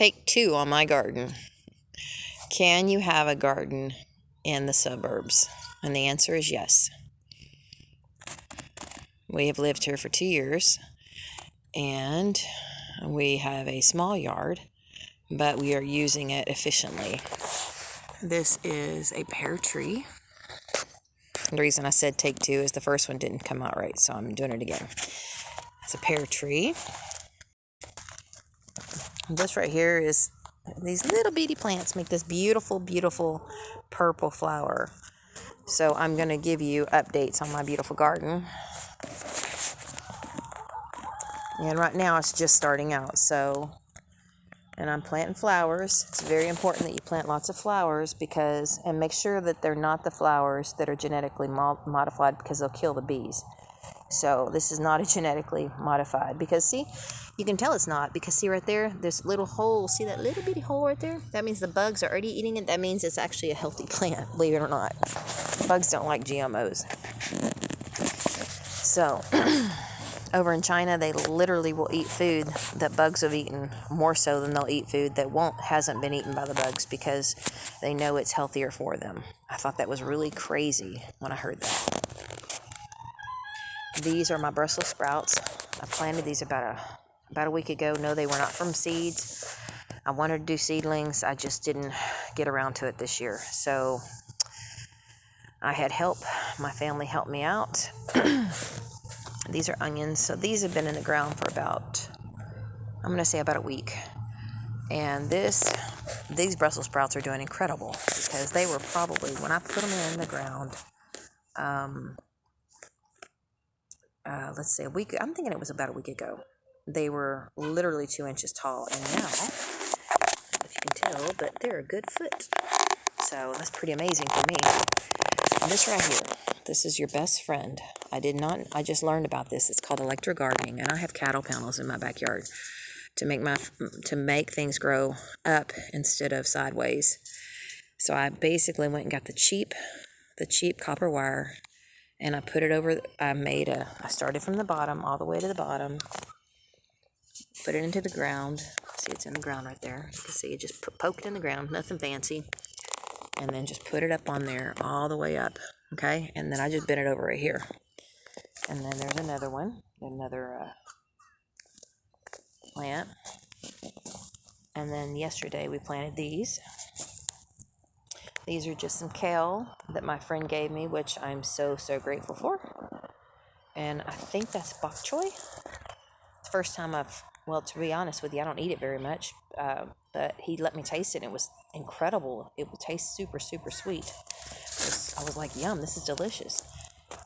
Take two on my garden. Can you have a garden in the suburbs? And the answer is yes. We have lived here for 2 years, and we have a small yard, but we are using it efficiently. This is a pear tree. The reason I said take two is the first one didn't come out right, so I'm doing it again. It's a pear tree. This right here is, these little bitty plants make this beautiful, beautiful purple flower. So I'm going to give you updates on my beautiful garden. And right now it's just starting out, and I'm planting flowers. It's very important that you plant lots of flowers and make sure that they're not the flowers that are genetically modified, because they'll kill the bees. So this is not a genetically modified, because see, you can tell it's not, because see right there, there's little hole. See that little bitty hole right there? That means the bugs are already eating it. That means it's actually a healthy plant, believe it or not. Bugs don't like GMOs. So over in China, they literally will eat food that bugs have eaten, more so than they'll eat food that hasn't been eaten by the bugs, because they know it's healthier for them. I thought that was really crazy when I heard that. These are my Brussels sprouts. I planted these about a week ago. No, they were not from seeds. I wanted to do seedlings. I just didn't get around to it this year. So I had help. My family helped me out. These are onions. So these have been in the ground for about a week. And these Brussels sprouts are doing incredible, because they were probably, when I put them in the ground, let's say a week, I'm thinking it was about a week ago, they were literally 2 inches tall. And now, if you can tell, but they're a good foot. So that's pretty amazing for me. And this right here, this is your best friend. I just learned about this. It's called electro gardening, and I have cattle panels in my backyard to make things grow up instead of sideways. So I basically went and got the cheap copper wire, and I put it over. I started from the bottom all the way to the bottom, put it into the ground. See, it's in the ground right there. You can see it, just poke it in the ground, nothing fancy. And then just put it up on there all the way up, okay? And then I just bent it over right here. And then there's another one, another plant. And then yesterday we planted these. These are just some kale that my friend gave me, which I'm so, so grateful for. And I think that's bok choy. It's the first time to be honest with you, I don't eat it very much, but he let me taste it, and it was incredible. It would taste super, super sweet. I was like, yum, this is delicious.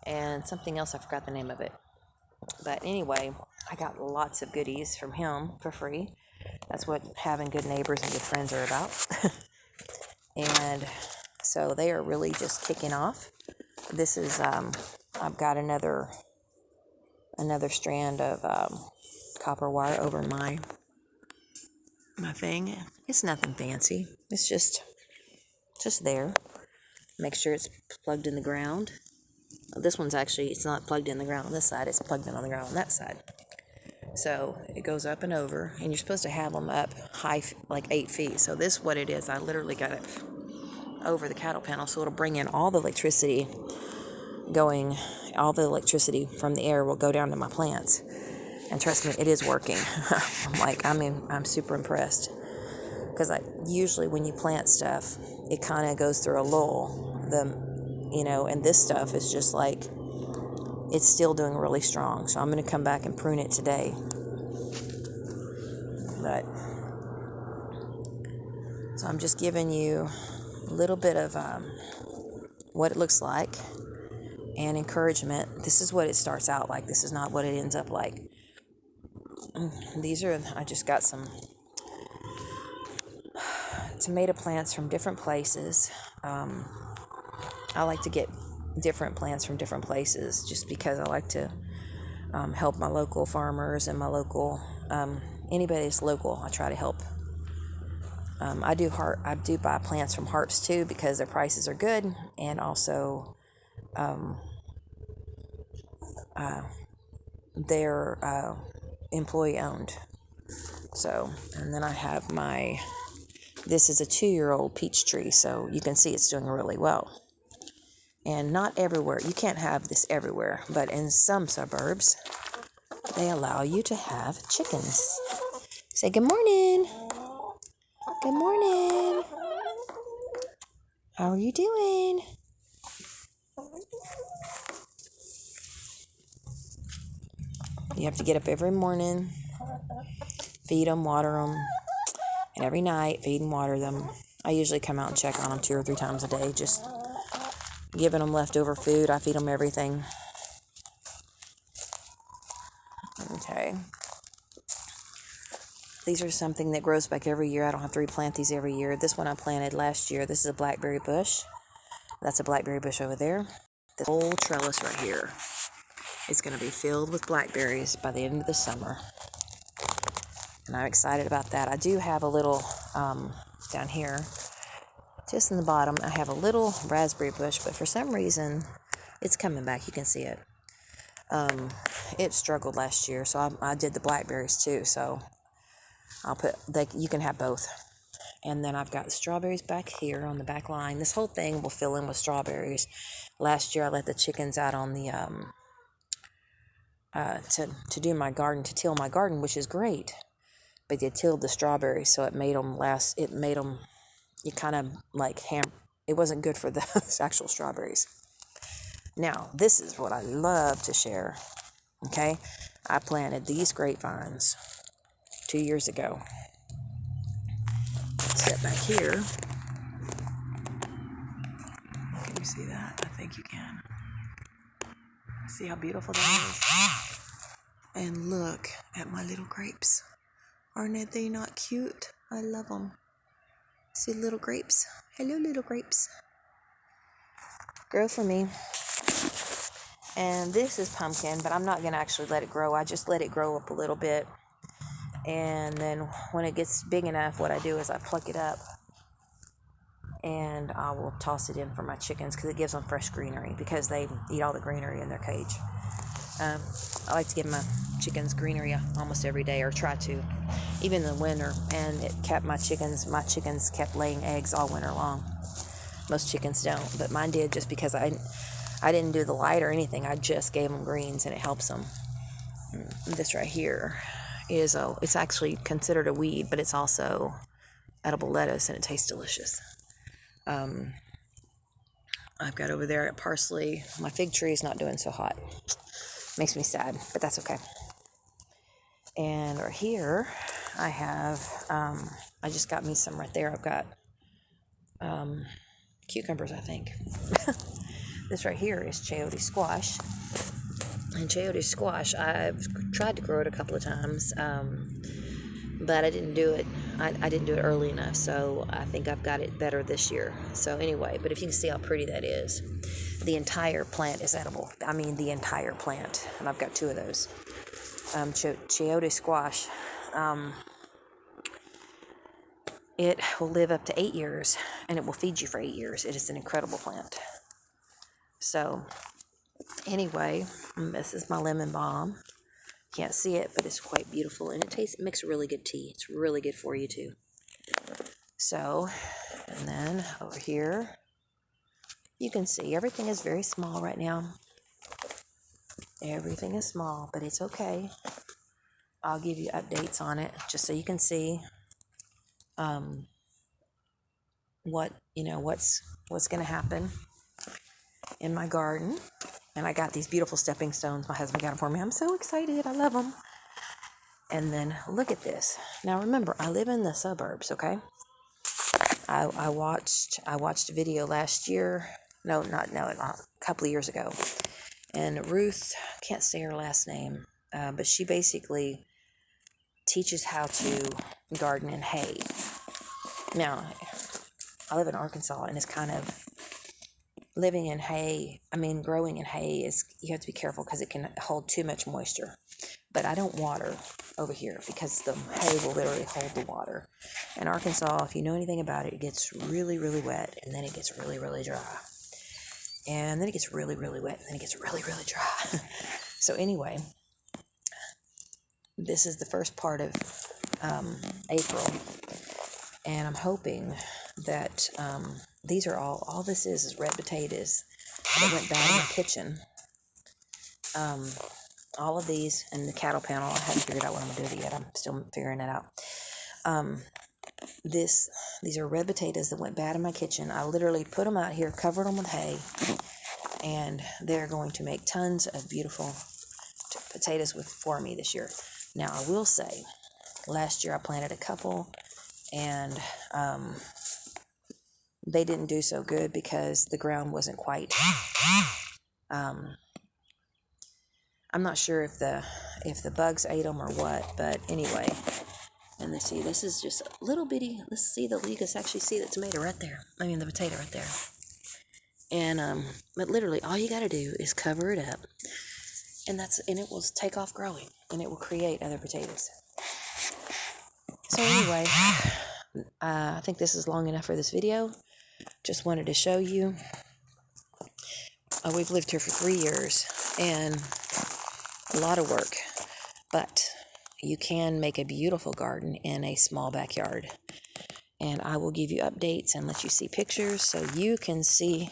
And something else, I forgot the name of it. But anyway, I got lots of goodies from him for free. That's what having good neighbors and good friends are about. And so they are really just kicking off. This is, I've got another strand of copper wire over my thing. It's nothing fancy. It's just there. Make sure it's plugged in the ground. This one's actually, it's not plugged in the ground on this side. It's plugged in on the ground on that side. So it goes up and over, and you're supposed to have them up high, like 8 feet. So this, what it is, I literally got it over the cattle panel, so it'll bring in all the electricity from the air will go down to my plants. And trust me, it is working. I'm super impressed, because usually when you plant stuff, it kind of goes through a lull. And this stuff is just like, it's still doing really strong. So I'm going to come back and prune it today. So I'm just giving you a little bit of what it looks like and encouragement. This is what it starts out like. This is not what it ends up like. I just got some tomato plants from different places. I like to get different plants from different places, just because I like to help my local farmers and my local, anybody that's local. I try to help. I do buy plants from Harps too, because their prices are good, and also they're employee owned. So, and then I have this is a 2-year-old peach tree, so you can see it's doing really well. And not everywhere, you can't have this everywhere, but in some suburbs, they allow you to have chickens. Say good morning. Good morning. How are you doing? You have to get up every morning, feed them, water them, and every night feed and water them. I usually come out and check on them 2 or 3 times a day, just giving them leftover food. I feed them everything. Okay. These are something that grows back every year. I don't have to replant these every year. This one I planted last year. This is a blackberry bush. That's a blackberry bush over there. This whole trellis right here is going to be filled with blackberries by the end of the summer. And I'm excited about that. I do have a little, down here, just in the bottom, I have a little raspberry bush, but for some reason, it's coming back. You can see it. It struggled last year, so I did the blackberries too, so you can have both. And then I've got the strawberries back here on the back line. This whole thing will fill in with strawberries. Last year I let the chickens out on the to do my garden, to till my garden, which is great. But they tilled the strawberries, so it made them it kind of like it wasn't good for the actual strawberries. Now, this is what I love to share. Okay? I planted these grapevines 2 years ago. Step back here. Can you see that? I think you can. See how beautiful that is? And look at my little grapes. Aren't they not cute? I love them. See little grapes? Hello, little grapes. Grow for me. And this is pumpkin, but I'm not going to actually let it grow. I just let it grow up a little bit. And then when it gets big enough, what I do is I pluck it up and I will toss it in for my chickens because it gives them fresh greenery because they eat all the greenery in their cage. I like to give my chickens greenery almost every day, or try to, even in the winter. And it kept my chickens kept laying eggs all winter long. Most chickens don't, but mine did, just because I didn't do the light or anything. I just gave them greens, and it helps them. This right here it's actually considered a weed, but it's also edible lettuce, and it tastes delicious. I've got over there at parsley. My fig tree is not doing so hot. Makes me sad, but that's okay. And right here, I have, I just got me some right there. I've got cucumbers, I think. This right here is chayote squash. And chayote squash, I've tried to grow it a couple of times, but I didn't do it. I didn't do it early enough, so I think I've got it better this year. So anyway, but if you can see how pretty that is. The entire plant is edible. I mean, the entire plant. And I've got 2 of those. Chayote squash. It will live up to 8 years, and it will feed you for 8 years. It is an incredible plant. So, anyway, this is my lemon balm. Can't see it, but it's quite beautiful, and it makes really good tea. It's really good for you too. So, and then over here, you can see everything is very small right now. Everything is small, but it's okay. I'll give you updates on it just so you can see what's going to happen in my garden. And I got these beautiful stepping stones. My husband got them for me. I'm so excited. I love them. And then look at this. Now remember, I live in the suburbs, okay? I watched a video last year. A couple of years ago. And Ruth, can't say her last name, but she basically teaches how to garden in hay. Now, I live in Arkansas, and it's kind of living in hay. I mean, growing in hay you have to be careful because it can hold too much moisture. But I don't water over here because the hay will literally hold the water. In Arkansas, if you know anything about it, it gets really, really wet, and then it gets really, really dry. And then it gets really, really wet, and then it gets really, really dry. So anyway, this is the first part of April, and I'm hoping that these are all this is red potatoes that went bad in my kitchen. All of these and the cattle panel, I haven't figured out what I'm going to do yet. I'm still figuring it out. These are red potatoes that went bad in my kitchen. I literally put them out here, covered them with hay, and they're going to make tons of beautiful potatoes for me this year. Now, I will say, last year I planted a couple, and they didn't do so good because the ground wasn't quite. I'm not sure if the bugs ate them or what, but anyway. And let's see, this is just a little bitty. Let's see, you can actually see the tomato right there. I mean, the potato right there. And but literally, all you got to do is cover it up, and it will take off growing, and it will create other potatoes. So anyway, I think this is long enough for this video. Just wanted to show you. We've lived here for 3 years, and a lot of work, but you can make a beautiful garden in a small backyard. And I will give you updates and let you see pictures so you can see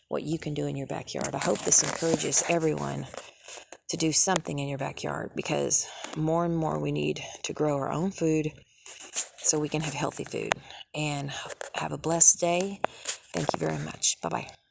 what you can do in your backyard. I hope this encourages everyone to do something in your backyard, because more and more we need to grow our own food so we can have healthy food. And have a blessed day. Thank you very much. Bye-bye.